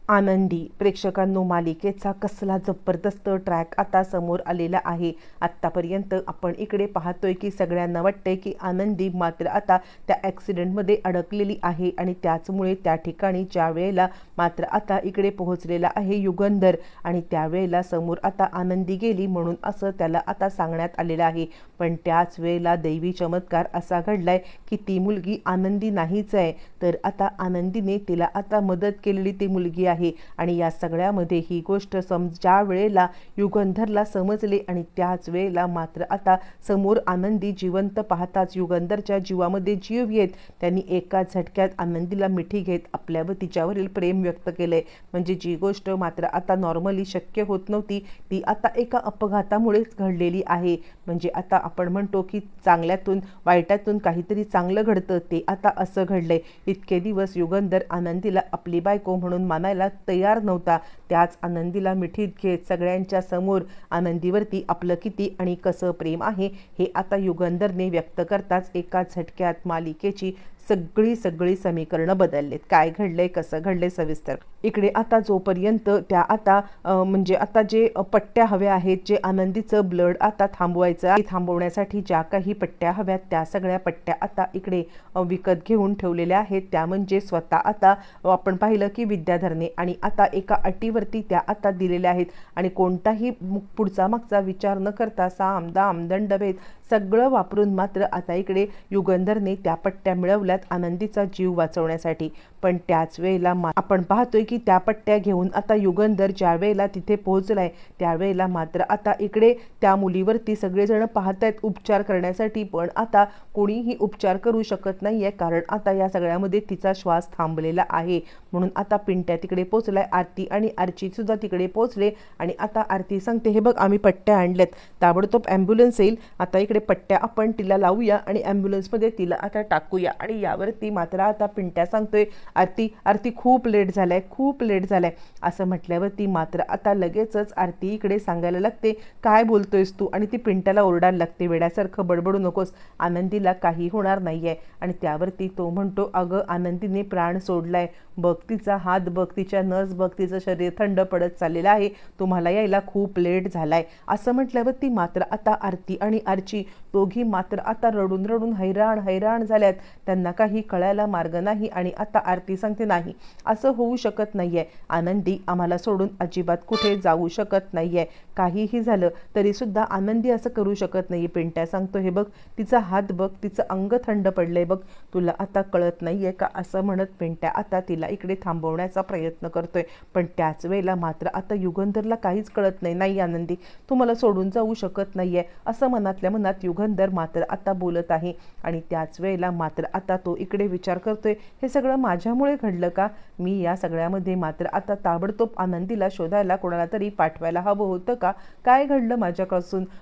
आनंदी प्रेक्षकांनो, मालिकेचा कसला जबरदस्त ट्रॅक आता समोर आलेला आहे। आत्तापर्यंत आपण इकडे पाहतोय की सगळ्यांना वाटतंय की आनंदी मात्र आता त्या ॲक्सिडेंटमध्ये अडकलेली आहे आणि त्याचमुळे त्या ठिकाणी ज्या वेळेला मात्र आता इकडे पोहोचलेला आहे युगंधर आणि त्यावेळेला समोर आता आनंदी गेली म्हणून असं त्याला आता सांगण्यात आलेलं आहे। पण त्याच वेळेला दैवी चमत्कार असा घडलाय की ती मुलगी आनंदी नाहीच आहे, तर आता आनंदीने तिला आता मदत केलेली ती मुलगी आहे। आणि या सगळ्यामध्ये ही गोष्ट ज्या वेळेला युगंधरला समजले आणि त्याच वेळेला मात्र आता समोर आनंदी जिवंत पाहताच युगंधरच्या जीवामध्ये जीव येत त्यांनी एका झटक्यात आनंदीला मिठी घेत आपल्या व तिच्यावरील प्रेम व्यक्त केले। म्हणजे जी गोष्ट मात्र आता नॉर्मली शक्य होत नव्हती ती आता एका अपघातामुळेच घडलेली आहे। म्हणजे आता आपण म्हणतो की चांगल्यातून वाईटातून काहीतरी चांगलं घडतं, ते आता असं घडलंय। इतके दिवस युगंधर आनंदीला आपली बायको म्हणून मानायला तयार नव्हता, त्याच आनंदीला मिठीत घेत सगळ्यांच्या समोर आनंदीवरती आपलं किती आणि कसं प्रेम आहे हे आता युगंधरने व्यक्त करताच एका झटक्यात मालिकेची सगळी समीकरणं बदललेत। काय घडलंय, कसं घडलंय सविस्तर इकडे आता जोपर्यंत त्या आता म्हणजे आता जे पट्ट्या हव्या आहेत, जे आनंदीचं ब्लड आता थांबवायचं आहे, थांबवण्यासाठी ज्या काही पट्ट्या हव्यात त्या सगळ्या पट्ट्या आता इकडे विकत घेऊन ठेवलेल्या आहेत। त्या म्हणजे स्वतः आता आपण पाहिलं की विद्याधरने आणि आता एका अटीवरती त्या आता दिलेल्या आहेत आणि कोणताही पुढचा मागचा विचार न करता साम दाम दंडभेद सगळं वापरून मात्र आता इकडे युगंधरने त्या पट्ट्या मिळवल्यात आनंदीचा जीव वाचवण्यासाठी। पण त्याच वेळेला आपण पाहतोय की त्या पट्ट्या घेऊन आता युगंधर ज्या वेळेला तिथे पोहोचलाय त्यावेळेला मात्र आता इकडे त्या मुलीवरती सगळेजण पाहतायत उपचार करण्यासाठी, पण आता कोणीही उपचार करू शकत नाहीये कारण आता या सगळ्यामध्ये तिचा श्वास थांबलेला आहे। म्हणून आता पिंट्या तिकडे पोहोचलाय, आरती आणि आर्ची सुद्धा तिकडे पोहोचले आणि आता आरती सांगते हे बघ आम्ही पट्ट्या आणल्यात, ताबडतोब ॲम्ब्युलन्स येईल, आता इकडे पट्ट्या आपण तिला लावूया आणि ॲम्ब्युलन्समध्ये तिला आता टाकूया। आणि यावरती मात्र आता पिंट्या सांगतोय आरती खूप लेट झालाय असं म्हटल्यावरती मात्र आता लगेचच आरती इकडे सांगायला लागते काय बोलतोयस तू, आणि ती पिंट्याला ओरडायला लागते वेड्यासारखं बडबडू नकोस, आनंदीला काही होणार नाहीये। आणि त्यावरती तो म्हणतो अगं आनंदीने प्राण सोडलाय, बघ तिचा हात बघ, तिच्या नस बघ, तिचं शरीर थंड पडत चाललेलं आहे, तुम्हाला यायला खूप लेट झालाय असं म्हटल्यावरती मात्र आता आरती आणि आर्ची दोघी मात्र आता रडून हैराण झाल्यात, त्यांना काही कळायला मार्ग नाही। आणि आता आरती सांगते नाही असं होऊ शकत नाहीये, आनंदी आम्हाला सोडून अजिबात कुठे जाऊ शकत नाहीये, काहीही झालं तरी सुद्धा आनंदी असं करू शकत नाहीये। पिंट्या सांगतो हे बघ तिचा हात बघ, तिचं अंग थंड पडलंय बघ, तुला आता कळत नाहीये का असं म्हणत पिंट्या आता तिला इकडे थांबवण्याचा प्रयत्न करतोय। पण त्याच वेळेला मात्र आता युगंधरला काहीच कळत नाही आनंदी तू मला सोडून जाऊ शकत नाहीये असं मनातल्या मनात युगंधर मात्र आता बोलत आहे। आणि त्याच वेळेला मात्र आता तो इकडे विचार करतोय हे सगळं माझ्यामुळे घडलं का, मी या सगळ्यामध्ये मात्र आता ताबडतोब आनंदीला शोधायला कोणाला तरी पाठवायला हवं होतं का, काय घडलं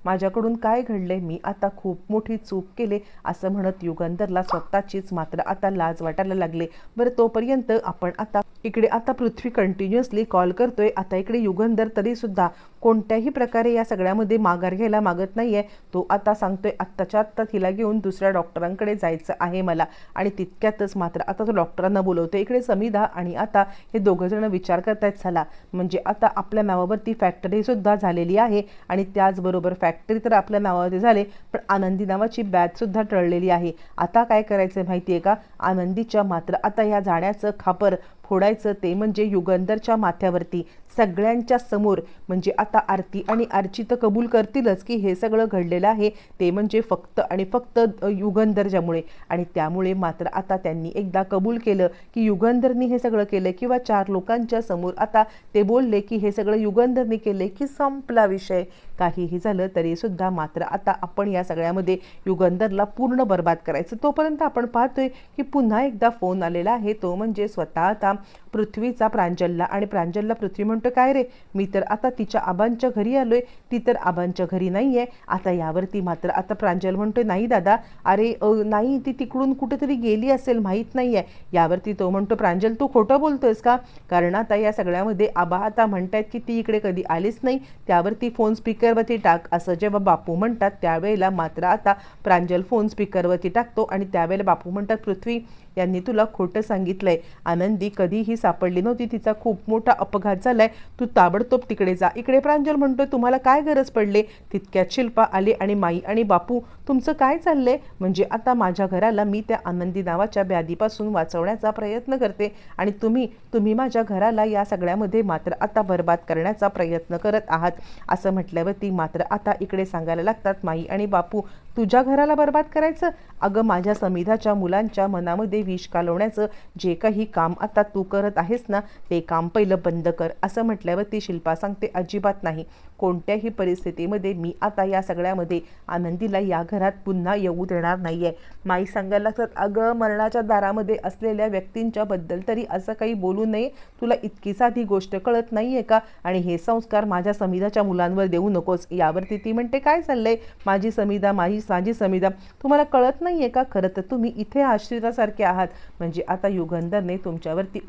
माझ्याकडून काय घडलंय, मी आता खूप मोठी चूक केले असं म्हणत युगंधरला स्वतःचीच मात्र आता लाज वाटायला लागले। बरं तोपर्यंत आपण आता इकडे आता पृथ्वी कंटिन्युअसली कॉल करतोय, आता इकडे युगंधर तरी सुद्धा कोणत्याही प्रकारे या सगळ्यामध्ये माघार घ्यायला मागत नाहीये। तो आता सांगतोय आत्ताच्या आत्ता तिला घेऊन दुसऱ्या डॉक्टरांकडे जायचं आहे मला, आणि तितक्यातच मात्र आता तो डॉक्टरांना बोलवतोय। इकडे समिधा आणि आता हे दोघं जण विचार करतायत झाला म्हणजे आता आपल्या नावावरती फॅक्टरी सुद्धा झालेली आहे आणि त्याचबरोबर फॅक्टरी तर आपल्या नावावरती झाले पण आनंदी नावाची बॅच सुद्धा टळलेली आहे। आता काय करायचं माहितीये का, आनंदीच्या मात्र आता या जाण्याचं खापर फोडायचं ते म्हणजे युगंधरच्या माथ्यावरती सगळ्यांच्या समोर। म्हणजे आता आरती आणि आर्ची तर कबूल करतीलच की हे सगळं घडलेलं आहे ते म्हणजे फक्त आणि फक्त युगंधरच्यामुळे, आणि त्यामुळे मात्र आता त्यांनी एकदा कबूल केलं की युगंधरनी हे सगळं केलं किंवा 4 लोकांच्या समोर आता ते बोलले की हे सगळं युगंधरनी केले की संपला विषय। काहीही झालं तरी सुद्धा मात्र आता आपण या सगळ्यामध्ये युगंधरला पूर्ण बर्बाद करायचं। तोपर्यंत आपण पाहतोय की पुन्हा एकदा फोन आलेला आहे, तो म्हणजे स्वतः आता पृथ्वीचा प्रांजलला, आणि प्रांजलला पृथ्वी म्हणतो काय रे, मी तर आता तिच्या आबांच्या घरी आलोय, ती तर आबांच्या घरी नाहीये। आता यावरती मात्र आता प्रांजल म्हणतोय नाही दादा, अरे नाही ती तिकडून कुठेतरी गेली असेल, माहीत नाहीये। यावरती तो म्हणतो प्रांजल तू खोटं बोलतोयस का, कारण आता या सगळ्यामध्ये आबा आता म्हणतायत की ती इकडे कधी आलीच नाही, त्यावरती फोन स्पीकरवरती टाक असं जेव्हा बापू म्हणतात त्यावेळेला मात्र आता प्रांजल फोन स्पीकरवरती टाकतो आणि त्यावेळेला बापू म्हणतात पृथ्वी यांनी तुला खोटं सांगितलंय. आनंदी कधीही सापडली नव्हती, तिचा खूप मोठा अपघात झालाय, तू ताबडतोब तिकडे जा. इकडे प्रांजल म्हणतोय तुम्हाला काय गरज पडले. तितक्यात शिल्पा आले आणि माई आणि बापू तुमचं काय चाललंय. म्हणजे आता माझ्या घराला मी त्या आनंदी नावाच्या व्याधीपासून वाचवण्याचा प्रयत्न करते आणि तुम्ही माझ्या घराला या सगळ्यामध्ये मात्र आता बर्बाद करण्याचा प्रयत्न करत आहात. असं म्हटल्यावरती मात्र आता इकडे सांगायला लागतात माई आणि बापू तुझ्या घराला बर्बाद करायचं. अगं माझ्या समिधाच्या मुलांच्या मनामध्ये विष कालवण्याचं जे काही काम आता तू करत आहेस ना, ते काम पहिलं बंद कर. असं म्हटल्यावरती शिल्पा सांगते अजिबात नाही. कोणत्याही परिस्थितीमध्ये मी आता या सगळ्यामध्ये आनंदीला या घरात पुन्हा येऊ देणार नाहीये. माई सांगायला लागतात अगं मरणाच्या दारामध्ये असलेल्या व्यक्तींच्या बद्दल तरी असं काही बोलू नये. तुला इतकी साधी गोष्ट कळत नाहीये का. आणि हे संस्कार माझ्या समिधाच्या मुलांवर देऊ नकोस. यावरती ती म्हणते काय चाललंय. माझी समिधा तुम्हाला कळत नाहीये का. खरं तर तुम्ही इथे आश्रितासारखे आहात. म्हणजे आता युगंधरने तुमच्यावरती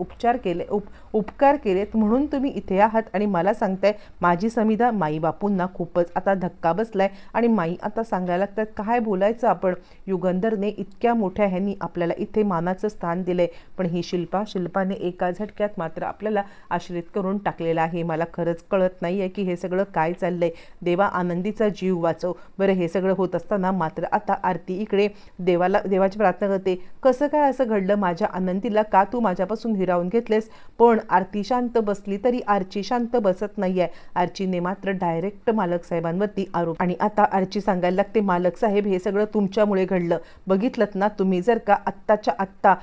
उपकार केलेत म्हणून तुम्ही इथे आहात आणि मला सांगताय माझी समिधा. माई बापूंना खूपच आता धक्का बसलाय आणि माई आता सांगायला लागतात काय बोलायचं आपण. युगंधरने इतक्या मोठ्या ह्यांनी आपल्याला इथे मानाचं स्थान दिलंय, पण ही शिल्पाने एका झटक्यात मात्र आपल्याला आश्रित करून टाकलेला आहे. मला खरंच कळत नाहीये की हे सगळं काय चाललंय. देवा आनंदीचा जीव वाचव. बरं हे सगळं होत असताना मात्र आता आरती इकडे देवाची प्रार्थना करते. कसं काय असं घडलं. माझ्या आनंदीला का तू माझ्यापासून हिरावून घेतलेस. पण आरती शांत बसली तरी आर्ची शांत बसत नाहीये. आर्चीने मात्र डायरेक्ट मालक साहेबांवरती आरोप. आणि आता आर्ची सांगायला लागते मालक साहेब हे सगळं तुमच्यामुळे घडलं. बघितलं ना तुम्ही. जर का आत्ताच्या आत्ता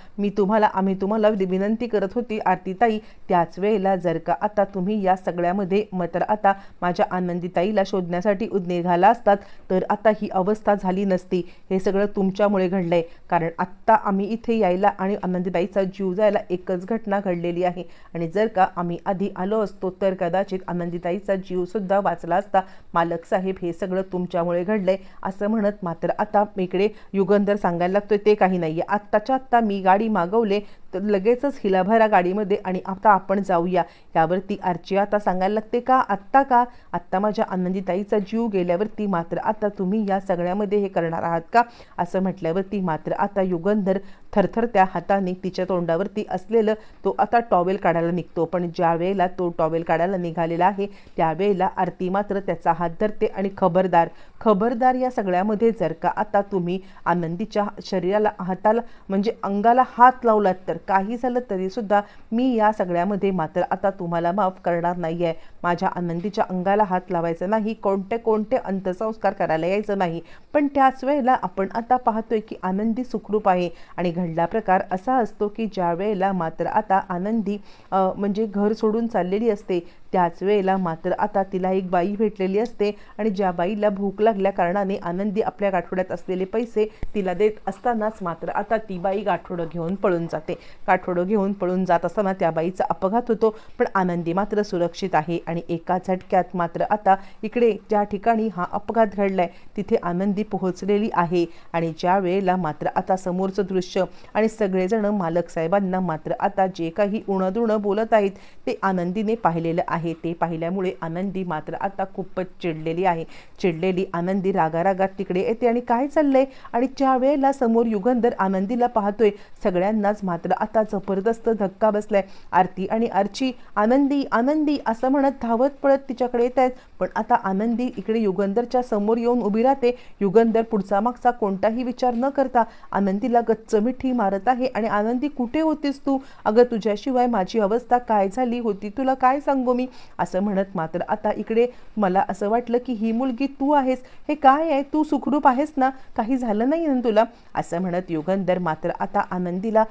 आम्ही तुम्हाला विनंती करत होती आरतीताई, त्याच वेळेला जर का आता तुम्ही या सगळ्यामध्ये मात्र आता माझ्या आनंदीताईला शोधण्यासाठी निघाला असतात तर आता ही अवस्था झाली नसती. हे सगळं तुमच्यामुळे घडलंय. कारण आत्ता आम्ही इथे यायला आणि आनंदीताईचा जीव जायला एकच घटना घडलेली आहे. आणि जर का आम्ही आधी आलो असतो तर कदाचित आनंदीताईचा जीव सुद्धा वाचला असता. मालक साहेब हे सगळं तुमच्यामुळे घडलंय. असं म्हणत मात्र आता इकडे युगंधर सांगायला लागतोय ते काही नाहीये. आत्ताच्या आत्ता मी गाडी मागवले तर लगेचच हिला भरा गाडीमध्ये आणि आता आपण जाऊया. यावरती आर्ची आता सांगायला लागते का आत्ता माझ्या आनंदीताईचा जीव गेल्यावरती मात्र आता तुम्ही या सगळ्यामध्ये हे करणार आहात का. असं म्हटल्यावरती मात्र आता युगंधर थरथरत्या हाताने तिच्या तोंडावरती असलेलं तो आता टॉवेल काढायला निघतो. पण ज्या वेळेला तो टॉवेल काढायला निघालेला आहे त्यावेळेला आरती मात्र त्याचा हात धरते आणि खबरदार या सगळ्यामध्ये जर का आता तुम्ही आनंदीच्या शरीराला हाताला म्हणजे अंगाला हात लावलात तर काही झालं तरी सुद्धा मी या सगळ्यामध्ये मात्र आता तुम्हाला माफ करणार नाहीये. माझ्या आनंदीच्या अंगाला हात लावायचा नाही. कोणते अंत्यसंस्कार करायला यायचं नाही. पण त्याच वेळेला आपण आता पाहतोय की आनंदी सुखरूप आहे. आणि घडला प्रकार असा असतो की ज्या वेळेला मात्र आता आनंदी म्हणजे घर सोडून चाललेली असते त्याच वेळेला मात्र आता तिला एक बाई भेटलेली असते आणि ज्या बाईला भूक लागल्या कारणाने आनंदी आपल्या गाठोड्यात असलेले पैसे तिला देत असतानाच मात्र आता ती बाई गाठोडं घेऊन पळून जाते. गाठोडं घेऊन पळून जात असताना त्या बाईचा अपघात होतो. पण आनंदी मात्र सुरक्षित आहे. आणि एका झटक्यात मात्र आता इकडे ज्या ठिकाणी हा अपघात घडलाय तिथे आनंदी पोहोचलेली आहे. आणि ज्या वेळेला मात्र आता समोरचं दृश्य आणि सगळेजण मालक साहेबांना मात्र आता जे काही उणदुणं बोलत आहेत ते आनंदीने पाहिलेलं आहे. ते पाहिल्यामुळे आनंदी मात्र आता खूपच चिडलेली आनंदी रागारागात तिकडे येते आणि काय चाललंय. आणि ज्या वेळेला समोर युगंधर आनंदीला पाहतोय सगळ्यांनाच मात्र आता जबरदस्त धक्का बसलाय. आरती आणि आर्ची आनंदी असं म्हणत धावत पळत तिच्याकडे येत आहेत. पण आता आनंदी इकडे युगंधरच्या समोर येऊन उभी राहते. युगंधर पुढचा मागचा कोणताही विचार न करता आनंदीला गच्च मिठी मारत आहे. आणि आनंदी कुठे होतीस तू. अगं तुझ्याशिवाय माझी अवस्था काय झाली होती तुला काय सांगू मी. असं म्हणत मात्र आता इकडे मला असं वाटलं की ही मुलगी तू आहेस. हे काय आहे. तू सुखरूप आहेस ना. काही झालं नाही ना तुला. असं म्हणत युगंधर मात्र आता आनंदीला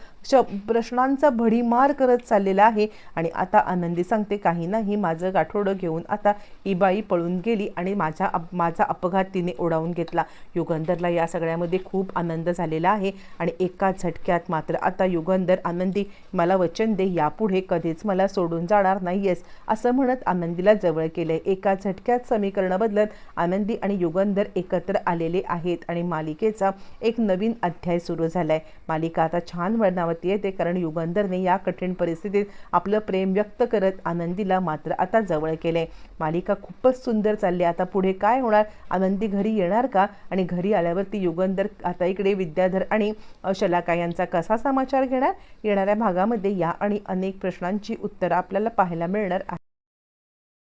प्रश्नांचा भडीमार करत चाललेला आहे. आणि आता आनंदी सांगते काही नाही. माझं गाठोडं घेऊन आता ही बाई पळून गेली आणि माझा अपघात तिने ओढावून घेतला. युगंधरला या सगळ्यामध्ये खूप आनंद झालेला आहे. आणि एका झटक्यात मात्र आता युगंधर आनंदी मला वचन दे यापुढे कधीच मला सोडून जाणार नाहीयेस असं म्हणत आनंदीला जवळ केलंय. एका झटक्यात समीकरण बदलत आनंदी आणि युगंधर एकत्र आलेले आहेत. आणि मालिकेचा एक नवीन अध्याय सुरू झालाय. मालिका आता छान वळणावरती येते. वाटते, कारण युगंधरने या कठीण परिस्थितीत आपलं प्रेम व्यक्त करत आनंदीला मात्र आता जवळ केले. मालिका खूपच सुंदर चालली. आता पुढे काय होणार? आनंदी घरी येणार का? आणि घरी आल्यावरती युगंधर आता इकडे विद्याधर आणि शलाका यांचा कसा समाचार घेणार? येणाऱ्या भागामध्ये या आणि अनेक प्रश्नांची उत्तरं आपल्याला पाहायला मिळणार आहे.